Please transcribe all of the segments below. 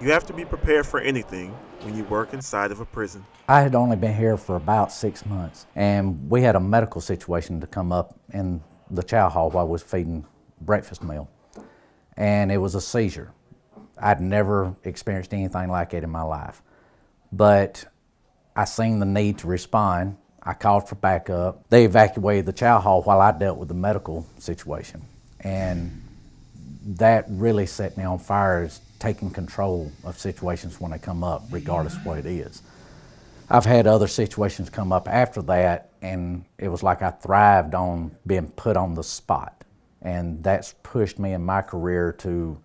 You have to be prepared for anything when you work inside of a prison. I had only been here for about 6 months, and we had a medical situation to come up in the chow hall while I was feeding breakfast meal, and it was a seizure. I'd never experienced anything like it in my life, but I seen the need to respond. I called for backup. They evacuated the chow hall while I dealt with the medical situation, and that really set me on fire as taking control of situations when they come up, regardless of what it is. I've had other situations come up after that, and it was like I thrived on being put on the spot. And that's pushed me in my career to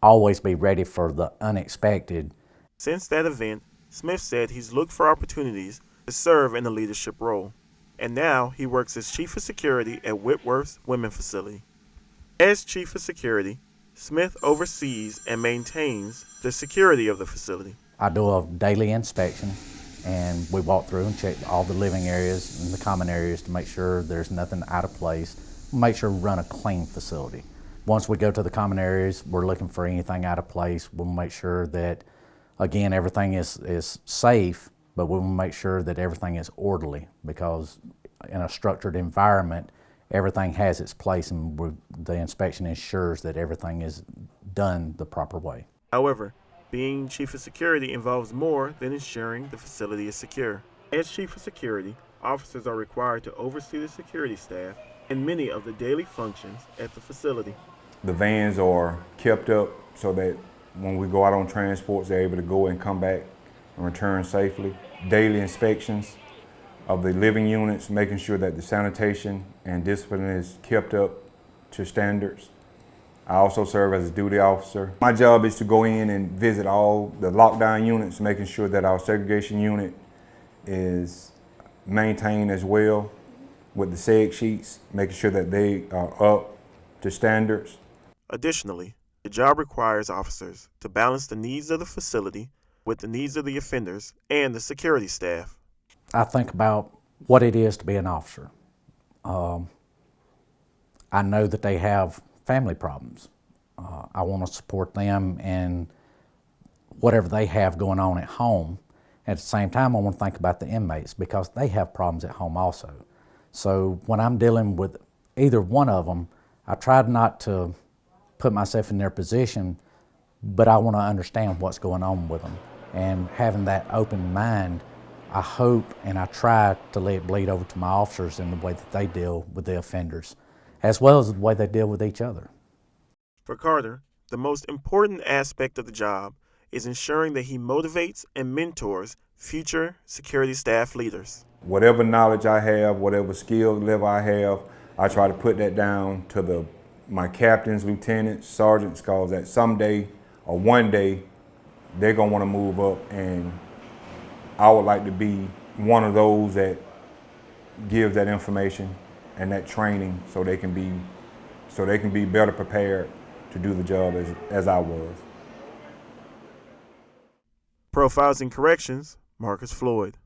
always be ready for the unexpected. Since that event, Smith said he's looked for opportunities to serve in a leadership role, and now he works as Chief of Security at Whitworth's Women's Facility. As Chief of Security, Smith oversees and maintains the security of the facility. I do a daily inspection, and we walk through and check all the living areas and the common areas to make sure there's nothing out of place. Make sure we run a clean facility. Once we go to the common areas, we're looking for anything out of place. We'll make sure that, again, everything is safe, but we'll make sure that everything is orderly, because in a structured environment, everything has its place, and the inspection ensures that everything is done the proper way. However, being Chief of Security involves more than ensuring the facility is secure. As Chief of Security, officers are required to oversee the security staff and many of the daily functions at the facility. The vans are kept up so that when we go out on transports, they're able to go and come back and return safely. Daily inspections of the living units, making sure that the sanitation and discipline is kept up to standards. I also serve as a duty officer. My job is to go in and visit all the lockdown units, making sure that our segregation unit is maintained as well with the seg sheets, making sure that they are up to standards. Additionally, the job requires officers to balance the needs of the facility with the needs of the offenders and the security staff. I think about what it is to be an officer. I know that they have family problems. I want to support them in whatever they have going on at home. At the same time, I want to think about the inmates, because they have problems at home also. So when I'm dealing with either one of them, I try not to put myself in their position, but I want to understand what's going on with them. And having that open mind, I hope and I try to let it bleed over to my officers in the way that they deal with the offenders, as well as the way they deal with each other. For Carter, the most important aspect of the job is ensuring that he motivates and mentors future security staff leaders. Whatever knowledge I have, whatever skill level I have, I try to put that down to my captains, lieutenants, sergeants, because that someday or one day they're going to want to move up, and I would like to be one of those that gives that information and that training so they can be better prepared to do the job as I was. Profiles in Corrections, Marcus Floyd.